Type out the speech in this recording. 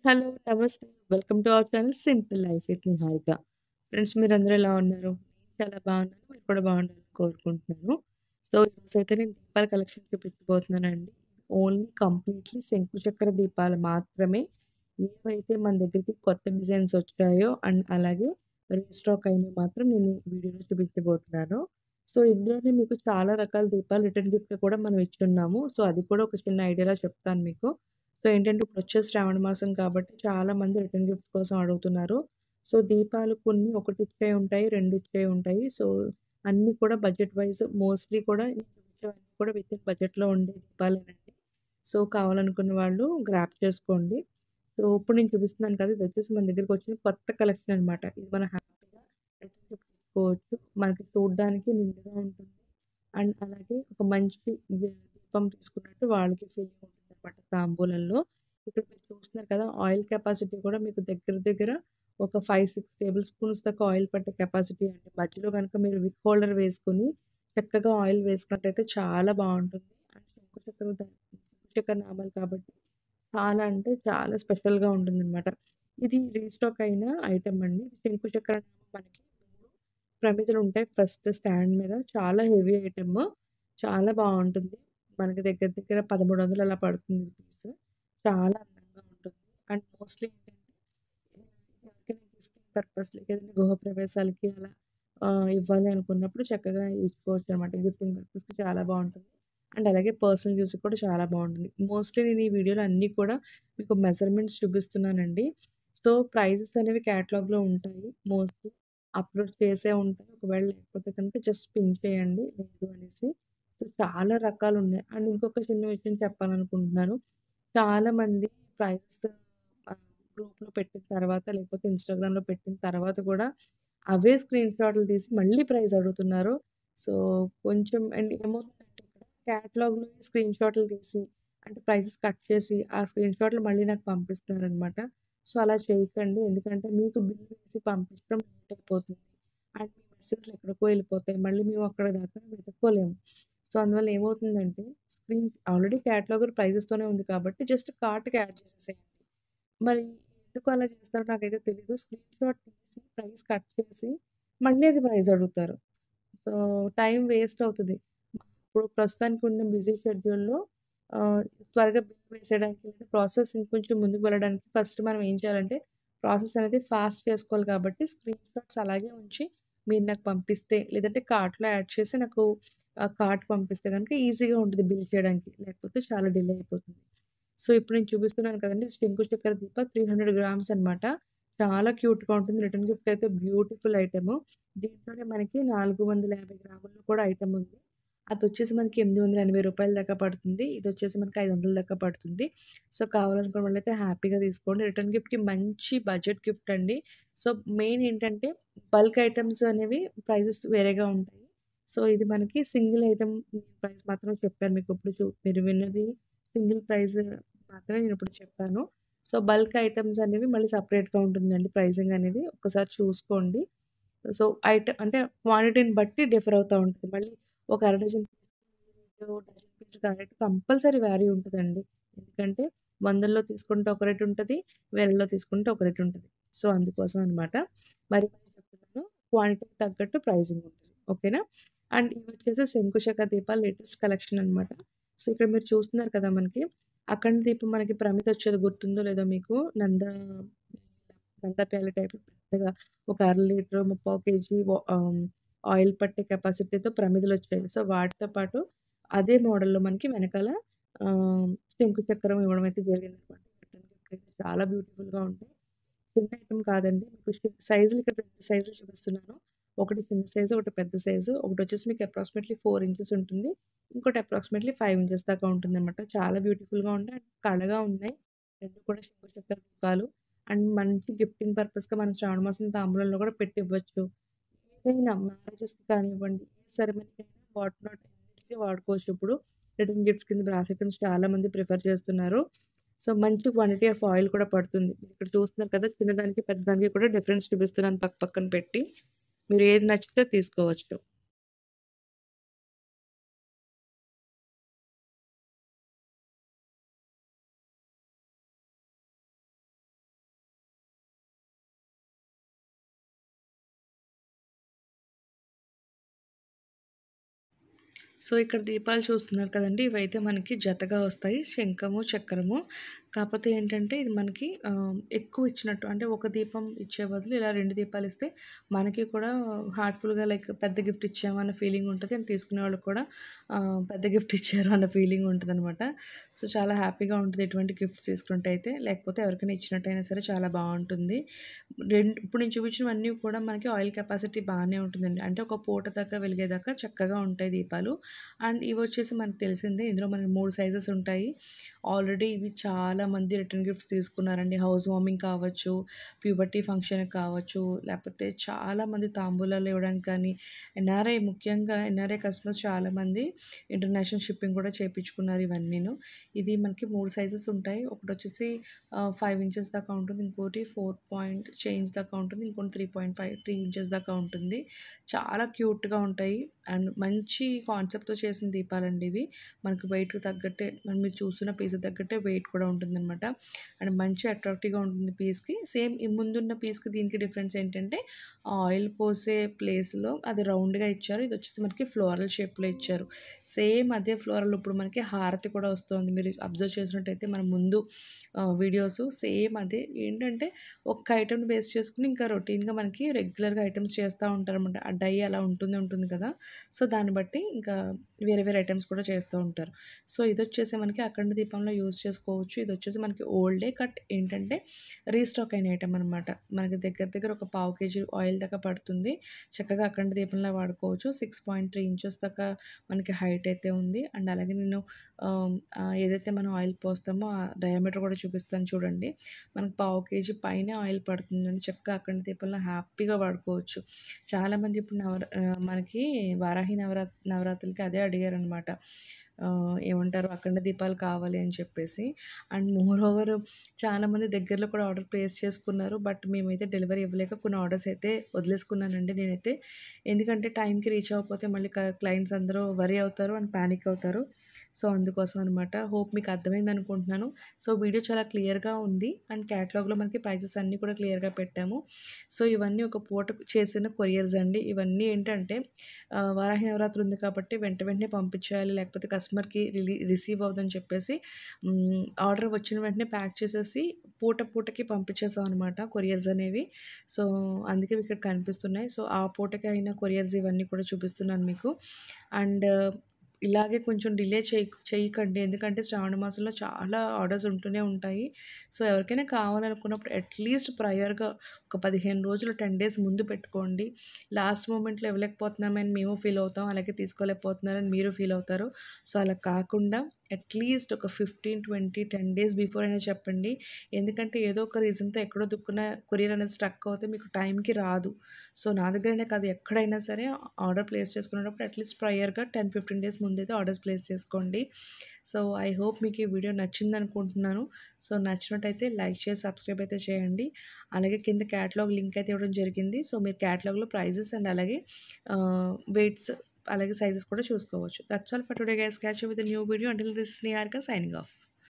Hello. నమస్తే. Welcome to our channel simple life with Niharika. Friends మీరందరూ ఎలా ఉన్నారు? నేను చాలా బాగున్నాను. మీరు కూడా బాగుండాలని కోరుకుంటున్నాను. సో, ఈరోజైతే నేను దీపాల కలెక్షన్ చూపించబోతున్నానండి. ఓన్లీ కంప్లీట్‌లీ శంకు చక్ర దీపాలు మాత్రమే. ఏవైతే మన దగ్గరికి కొత్త డిజైన్స్ వచ్చాయో అండ్ అలాగే రీస్టాక్ అయినవి మాత్రం నేను ఈ వీడియోలో చూపించబోతున్నాను. సో, ఇందులోనే మీకు చాలా రకాల దీపాలు రిటర్న్ గిఫ్ట్ కూడా మనం ఇచ్చున్నాము. సో, అది కూడా ఒక చిన్న ఐడియాలా చెప్తాను మీకు. సో, ఏంటంటే ఇప్పుడొచ్చే శ్రావణ మాసం కాబట్టి చాలామంది రిటర్న్ గిఫ్ట్స్ కోసం అడుగుతున్నారు. సో, దీపాలు కొన్ని ఒకటిచ్చేయి ఉంటాయి, రెండిచ్చేయి ఉంటాయి. సో, అన్నీ కూడా బడ్జెట్ వైస్ మోస్ట్‌లీ కూడా నేను చూపించేవన్నీ కూడా వితిన్ బడ్జెట్‌లో ఉండే దీపాలేనండి. సో, కావాలనుకున్న వాళ్ళు గ్రాబ్ చేసుకోండి. సో, ఇప్పుడు నేను చూపిస్తున్నాను కదా! ఇదొచ్చేసి మన దగ్గరకొచ్చిన కొత్త కలెక్షన్ అనమాట. ఇది మనం హ్యాపీగా రిటర్న్ గిఫ్ట్ ఇచ్చుకోవచ్చు. మనకి చూడ్డానికి నిండుగా ఉంటుంది. అండ్ అలాగే ఒక మంచి దీపం తీసుకున్నట్టు వాళ్ళకి ఫీలింగ్ ఉంటుందనమాట తాంబూలంలో. ఇక్కడ మీరు చూస్తున్నారు కదా! ఆయిల్ కెపాసిటీ కూడా మీకు దగ్గర దగ్గర ఒక 5, 6 టేబుల్ స్పూన్స్ దాకా ఆయిల్ పట్టే కెపాసిటీ అండి. మధ్యలో గనుక మీరు విక్ హోల్డర్ వేసుకొని చక్కగా ఆయిల్ వేసుకున్నట్టయితే చాలా బావుంటుంది. అండ్ శంకు చక్ర నామాలు కాబట్టి చాలా అంటే చాలా స్పెషల్‌గా ఉంటుందనమాట. ఇది రీస్టాక్ అయిన ఐటెమ్ అండి. ఇది శంకు చక్ర నామం మనకి 3 ప్రమిదలుంటాయి ఫస్ట్ స్టాండ్ మీద. చాలా హెవీ ఐటెమ్. చాలా బావుంటుంది. మనకి దగ్గర దగ్గర 1300 అలా పడుతుంది పీస్. చాలా అందంగా ఉంటుంది. అండ్ మోస్ట్‌లీ ఏంటంటే ఎవరికైనా గిఫ్టింగ్ పర్పస్‌లకి ఏదైనా గృహప్రవేశాలకి అలా ఇవ్వాలి అనుకున్నప్పుడు చక్కగా ఇచ్చుకోవచ్చనమాట. గిఫ్టింగ్ పర్పస్‌కి చాలా బావుంటుంది. అండ్ అలాగే పర్సనల్ యూజ్‌కి కూడా చాలా బావుంటుంది. మోస్ట్‌లీ నేను ఈ వీడియోలో అన్నీ కూడా మీకు మెజర్‌మెంట్స్ చూపిస్తున్నానండి. సో, ప్రైజెస్ అనేవి క్యాటలాగ్‌లో ఉంటాయి మోస్ట్‌లీ. అప్‌లోడ్ చేసే ఉంటాయి. ఒకవేళ లేకపోతే కనుక జస్ట్ పింగ్ చేయండి లేదు అనేసి. సో, చాలా రకాలున్నాయి. అండ్ ఇంకొక చిన్న విషయం చెప్పాలనుకుంటున్నాను. చాలామంది ప్రైజెస్ ఆహ్, గ్రూప్‌లో పెట్టిన తర్వాత లేకపోతే ఇన్‌స్టాగ్రామ్‌లో పెట్టిన తర్వాత కూడా అవే స్క్రీన్ షాట్లు తీసి మళ్ళీ ప్రైస్ అడుగుతున్నారు. సో, కొంచెం అండ్ ఏమవుతుందంటే ఇక్కడ క్యాటలాగ్‌లో స్క్రీన్ షాట్లు తీసి అంటే ప్రైజెస్ కట్ చేసి ఆ స్క్రీన్ షాట్లు మళ్ళీ నాకు పంపిస్తున్నారనమాట. సో, అలా చేయకండి. ఎందుకంటే మీకు బిల్ వేసి పంపించడం లేట్ అయిపోతుంది. అండ్ మీ మెసేజ్‌లు ఎక్కడికో ఎళ్ళిపోతాయి. మళ్ళీ మేము అక్కడి దాకా వెతుక్కోలేము. సో, అందువల్ల ఏమవుతుందంటే ఆల్రెడీ క్యాటలాగ్ ప్రైజెస్‌తోనే ఉంది కాబట్టి జస్ట్ కార్ట్‌కి యాడ్ చేసేసేయండి. మరి ఎందుకు అలా చేస్తారో నాకైతే తెలీదు. స్క్రీన్ షాట్ తీసి ప్రైస్ కట్ చేసి మళ్ళీ అది ప్రైస్ అడుగుతారు. సో, టైం వేస్ట్ అవుతది. ఇప్పుడు ప్రస్తుతానికి ఉన్న బిజీ షెడ్యూల్‌లో ఆహ్, త్వరగా బిల్ వేసేయడానికి లేదా ప్రాసెస్ ఇంకొంచెం ముందుకు వెళ్ళడానికి ఫస్ట్ మనం ఏం చేయాలంటే ప్రాసెస్ అనేది ఫాస్ట్ చేసుకోవాలి కాబట్టి స్క్రీన్ షాట్స్ అలాగే ఉంచి మీరు నాకు పంపిస్తే లేదంటే కార్ట్‌లో యాడ్ చేసి నాకు కార్ట్ పంపిస్తే గనుక ఈజీగా ఉంటది బిల్ చేయడానికి. లేకపోతే చాలా డిలే అయిపోతుంది. సో, ఇప్పుడు నేను చూపిస్తున్నాను కదండీ! శంకు చక్కెర దీప 300 గ్రామ్స్ అనమాట. చాలా క్యూట్‌గా ఉంటుంది. రిటర్న్ గిఫ్ట్ అయితే బ్యూటిఫుల్ ఐటెము. దీంట్లోనే మనకి 450 గ్రాముల్లో కూడా ఐటెమ్ ఉంది. అదొచ్చేసి మనకి రూ. 880 దాకా పడుతుంది. ఇదొచ్చేసి మనకి 500 దాకా పడుతుంది. సో, కావాలనుకున్న వాళ్ళైతే హ్యాపీగా తీసుకోండి. రిటర్న్ గిఫ్ట్‌కి మంచి బడ్జెట్ గిఫ్ట్ అండి. సో, మెయిన్ ఏంటంటే బల్క్ ఐటెమ్స్ అనేవి ప్రైజెస్ వేరేగా ఉంటాయి. సో, ఇది మనకి సింగిల్ ఐటెమ్ ప్రైస్ మాత్రం చెప్పాను మీకు. ఇప్పుడు మీరు విన్నది సింగిల్ ప్రైస్ మాత్రమే నేనిప్పుడు చెప్పాను. సో, బల్క్ ఐటెమ్స్ అనేవి మళ్ళీ సెపరేట్‌గా ఉంటుందండి ప్రైజింగ్ అనేది. ఒక్కసారి చూసుకోండి. సో, అంటే క్వాంటిటీని బట్టి డిఫర్ అవుతా ఉంటది. మళ్ళీ ఒక అర డజన్ డజన్ పీసులు కానట్టు కంపల్సరీ వ్యారీ ఉంటదండి. ఎందుకంటే వందల్లో తీసుకుంటే ఒక రేట్ ఉంటది. వేలల్లో తీసుకుంటే ఒక రేట్ ఉంటది. సో, అందుకోసం అనమాట. మరి చెప్తున్నాను క్వాంటిటీకి తగ్గట్టు ప్రైజింగ్ ఉంటది. ఓకేనా? అండ్ ఇవొచ్చేసి శంకుచక్ర దీపాలు లేటెస్ట్ కలెక్షన్ అనమాట. సో, ఇక్కడ మీరు చూస్తున్నారు కదా మనకి అఖండ దీపం మనకి ప్రమిదొచ్చేది గుర్తుందో లేదో మీకు నందా ప్యాలెట్ టైప్ పెద్దగా ఒక అర లీటర్, ముప్పావు కేజీ ఆయిల్ పట్టే కెపాసిటీతో ప్రమిదలొచ్చాయి. సో, వాటితో పాటు అదే మోడల్‌లో మనకి వెనకాల శంకు చక్రం ఇవ్వడం అయితే జరిగిందనమాట. రిటర్న్ గిఫ్ట్ అయితే చాలా బ్యూటిఫుల్‌గా ఉంటాయి. చిన్న ఐటెమ్ కాదండి. మీకు సైజులు ఇక్కడ 2 సైజులు చూపిస్తున్నాను. ఒకటి చిన్న సైజు, ఒకటి పెద్ద సైజు. ఒకటొచ్చేసి మీకు అప్రాక్సిమేట్‌లీ 4 ఇంచెస్ ఉంటుంది. ఇంకోటి అప్రాక్సిమేట్‌లీ 5 ఇంచెస్ దాకా ఉంటుందనమాట. చాలా బ్యూటిఫుల్‌గా ఉంటాయి. అండ్ కళగా ఉన్నాయి. 2 కూడా శంకు చక్ర దీపాలు. అండ్ మంచి గిఫ్టింగ్ పర్పస్‌గా మనం శ్రావణ మాసం తాంబూలంలో కూడా పెట్టివ్వచ్చు. ఏదైనా మ్యారేజెస్‌కి కానివ్వండి, ఏ సెరమనీకైనా వాట్ నాట్ అన్నిటికి వాడుకోవచ్చు ఇప్పుడు. రిటర్న్ గిఫ్ట్స్ కింద బ్రాస్ ఐటెమ్స్ చాలా మంది ప్రిఫర్ చేస్తున్నారు. సో, మంచి క్వాంటిటీ ఆఫ్ ఆయిల్ కూడా పడుతుంది. మీరిక్కడ చూస్తున్నారు కదా! చిన్నదానికి, పెద్దదానికి కూడా డిఫరెన్స్ చూపిస్తున్నాను పక్క పక్కన పెట్టి. మీరు ఏది నచ్చితే తీసుకోవచ్చు. సో, ఇక్కడ దీపాలు చూస్తున్నారు కదండీ! ఇవైతే మనకి జతగా వస్తాయి. శంఖము, చక్రము. కాపోతే ఏంటంటే ఇది మనకి ఎక్కువ ఇచ్చినట్టు అంటే ఒక దీపం ఇచ్చే బదులు ఇలా 2 దీపాలిస్తే మనకి కూడా హార్ట్‌ఫుల్‌గా లైక్ పెద్ద గిఫ్ట్ ఇచ్చాము అన్న ఫీలింగ్ ఉంటది. అండ్ తీసుకునే వాళ్ళకి కూడా పెద్ద గిఫ్ట్ ఇచ్చారు అన్న ఫీలింగ్ ఉంటదనమాట. సో, చాలా హ్యాపీగా ఉంటది ఇటువంటి గిఫ్ట్స్ తీసుకుంటే అయితే. లేకపోతే ఎవరికైనా ఇచ్చినట్టయినా సరే చాలా బావుంటుంది. ఇప్పుడు నేను చూపించినవన్నీ కూడా మనకి ఆయిల్ కెపాసిటీ బానే ఉంటుందండి. అంటే ఒక పూట దాకా వెలిగేదాకా చక్కగా ఉంటాయి దీపాలు. అండ్ ఇవొచ్చేసి మనకు తెలిసిందే. ఇందులో మనకి 3 సైజెస్ ఉంటాయి. ఆల్రెడీ ఇవి చాలామంది రిటర్న్ గిఫ్ట్స్ తీసుకున్నారండి. హౌస్ వార్మింగ్ కావచ్చు, ప్యూబర్టీ ఫంక్షన్‌కి కావచ్చు, లేపోతే చాలామంది తాంబూలాలు ఇవ్వడానికి కానీ, ముఖ్యంగా ఎన్ఆర్ఐ కస్టమర్స్ చాలామంది ఇంటర్నేషనల్ షిప్పింగ్ కూడా చేపించుకున్నారు ఇవన్నీను. ఇది మనకి 3 సైజెస్ ఉంటాయి. ఒకటొచ్చేసి 5 ఇంచెస్ దాకా ఉంటుంది. ఇంకోటి 4 పాయింట్ చేంజ్ దాకా ఉంటుంది. ఇంకోటి 3 ఇంచెస్ దాకా ఉంటుంది. చాలా క్యూట్‌గా ఉంటాయి. అండ్ మంచి కాన్సెప్ట్‌తో చేసిన దీపాలండి ఇవి. మనకు వెయిట్‌కి తగ్గట్టే మీరు చూస్తున్న పీస్‌కి తగ్గట్టే వెయిట్ కూడా ఉంటుందనమాట. అండ్ మంచి అట్రాక్టివ్‌గా ఉంటుంది పీస్‌కి. సేమ్ ఈ ముందున్న పీస్‌కి దీనికి డిఫరెన్స్ ఏంటంటే ఆయిల్ పోసే ప్లేస్‌లో అది రౌండ్‌గా ఇచ్చారు. ఇదొచ్చేసి మనకి ఫ్లోరల్ షేప్‌లో ఇచ్చారు. సేమ్ అదే ఫ్లోరల్ ఇప్పుడు మనకి హారతి కూడా వస్తుంది. మీరు అబ్జర్వ్ చేసినట్టయితే మన ముందు వీడియోస్ సేమ్ అదే. ఏంటంటే ఒక్క ఐటెమ్‌ని బేస్ చేసుకొని ఇంకా రొటీన్‌గా మనకి రెగ్యులర్‌గా ఐటెమ్స్ చేస్తా ఉంటారనమాట. ఆ డై అలా ఉంటుంది కదా! సో, దాన్ని బట్టి ఇంకా వేరే వేరే ఐటెమ్స్ కూడా చేస్తూ ఉంటారు. సో, ఇదొచ్చేసి మనకి అఖండ దీపంలో యూజ్ చేసుకోవచ్చు. ఇదొచ్చేసి మనకి ఓల్డే కట్ ఏంటంటే రీస్టాక్ అయిన ఐటెమ్ అనమాట. మనకి దగ్గర దగ్గర ఒక పావు కేజీ ఆయిల్ దాకా పడుతుంది. చక్కగా అఖండ దీపంలా వాడుకోవచ్చు. 6.3 ఇంచెస్ దాకా మనకి హైట్ అయితే ఉంది. అండ్ అలాగే నేను ఏదైతే మనం ఆయిల్ పోస్తామో ఆ డయామీటర్ కూడా చూపిస్తాను చూడండి. మనకు పావు కేజీ పైనే ఆయిల్ పడుతుందండి. చక్కగా అఖండ దీపంలో హ్యాపీగా వాడుకోవచ్చు. చాలామంది ఇప్పుడు మనకి వారాహి నవరాత్రులకి అదే అడిగారనమాట. ఏమంటారు అఖండ దీపాలు కావాలి అని చెప్పేసి. అండ్ మోర్ ఓవర్ చాలామంది దగ్గరలో కూడా ఆర్డర్ ప్లేస్ చేసుకున్నారు. బట్ మేమైతే డెలివరీ ఇవ్వలేక కొన్ని ఆర్డర్స్ అయితే వదిలేసుకున్నానండి నేనైతే. ఎందుకంటే టైంకి రీచ్ అవ్వకపోతే మళ్ళీ క్లయింట్స్ అందరూ వరీ అవుతారు అండ్ పానిక్ అవుతారు. సో, అందుకోసం అనమాట. హోప్ మీకు అర్థమైంది అనుకుంటున్నాను. సో, వీడియో చాలా క్లియర్‌గా ఉంది. అండ్ క్యాటలాగ్‌లో మనకి ప్రైజెస్ అన్నీ కూడా క్లియర్‌గా పెట్టాము. సో, ఇవన్నీ ఒక పూట చేసిన కొరియర్స్ అండి. ఇవన్నీ ఏంటంటే వారాహి నవరాత్రి ఉంది కాబట్టి వెంటనే పంపించేయాలి. లేకపోతే కస్టమర్‌కి రిసీవ్ అవ్వదని చెప్పేసి ఆర్డర్ వచ్చిన వెంటనే ప్యాక్ చేసేసి పూటకి పంపించేసాం అనమాట కొరియర్స్ అనేవి. సో, అందుకే ఇక్కడ కనిపిస్తున్నాయి. సో, ఆ పూటకి అయిన కొరియర్స్ ఇవన్నీ కూడా చూపిస్తున్నాను మీకు. అండ్ ఇలాగే కొంచెం డిలే చేయకండి. ఎందుకంటే శ్రావణ మాసంలో చాలా ఆర్డర్స్ ఉంటూనే ఉంటాయి. సో, ఎవరికైనా కావాలనుకున్నప్పుడు అట్‌లీస్ట్ ప్రయర్‌గా ఒక 15 రోజులు 10 డేస్ ముందు పెట్టుకోండి. లాస్ట్ మూమెంట్‌లో ఇవ్వలేకపోతున్నామని మేము ఫీల్ అవుతాం. అలాగే తీసుకోలేకపోతున్నారని మీరు ఫీల్ అవుతారు. సో, అలా కాకుండా అట్‌లీస్ట్ ఒక 15, 20, 10 డేస్ బిఫోర్ అయినా చెప్పండి. ఎందుకంటే ఏదో ఒక రీజన్‌తో ఎక్కడో దిక్కున కొరియర్ అనేది స్ట్రక్ అవుతే మీకు టైంకి రాదు. సో, నా దగ్గరనే కాదు ఎక్కడైనా సరే ఆర్డర్ ప్లేస్ చేసుకునేటప్పుడు అట్‌లీస్ట్ ప్రయర్‌గా 10, 15 డేస్ ముందైతే ఆర్డర్స్ ప్లేస్ చేసుకోండి. సో, ఐ హోప్ మీకు ఈ వీడియో నచ్చిందనుకుంటున్నాను. సో, నచ్చినట్టయితే లైక్ చేసి సబ్స్క్రైబ్ అయితే చేయండి. అలాగే కింద క్యాటలాగ్ లింక్ అయితే ఇవ్వడం జరిగింది. సో, మీరు క్యాటలాగ్‌లో ప్రైజెస్ అండ్ అలాగే వెయిట్స్ అలాగే సైజెస్ కూడా చూసుకోవచ్చు. That's all for today guys. Catch you with a new video. Until this Niharika signing off.